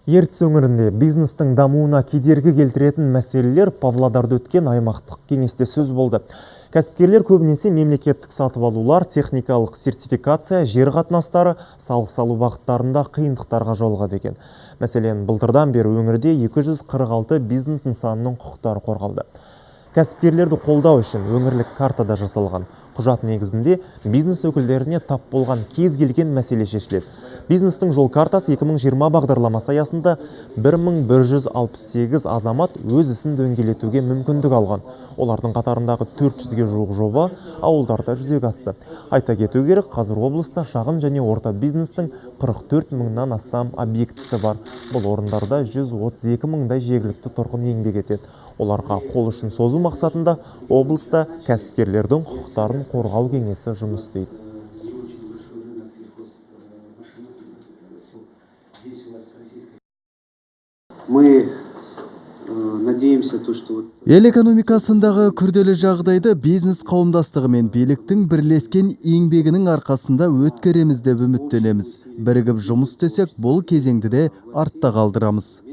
Ертіс өңірінде бизнестің дамуына кедергі келтіретін мәселелер Павлодарда өткен аймақтық кеңесте сөз болды. Кәсіпкерлер көбінесе мемлекеттік сатып алулар, техникалық сертификация, жер қатынастары, салық салу бағыттарында қиындықтарға жолығады екен. Мәселен, былтырдан бері өңірде 246 бизнес нысанының құқықтары қорғалды. Кәсіпкерлерді қолдау үшін өңірлік картада жасалған. Құжат негізінде бизнес өкілдеріне тап болған кез келген мәселе шешіледі. Бизнестің жол картасы 2020 бағдарламасы аясында 1168 азамат өз ісін дөңгелетуге мүмкіндік алған. Олардың қатарындағы 400-ге жуық жоба ауылдарда жүзеге асты. Айта кету керек, қазір облыста шағын және орта бизнестің 44 мыңнан астам объектісі бар. Бұл орындарда 132 мыңдай жергілікті тұрғын еңбек етеді. Оларға қол ұшын созу мақсатында облыста кәсіпкерлердің құқықтарын қорғау кеңесі жұмыс істейді. Мы надеемся, что ел экономикасындағы күрделі жағдайды бизнес қауымдастығы мен биліктің бірлескен еңбегінің арқасында өткереміз деп үміттенеміз. Бірігіп жұмыс істесек, бұл кезеңді де артта қалдырамыз.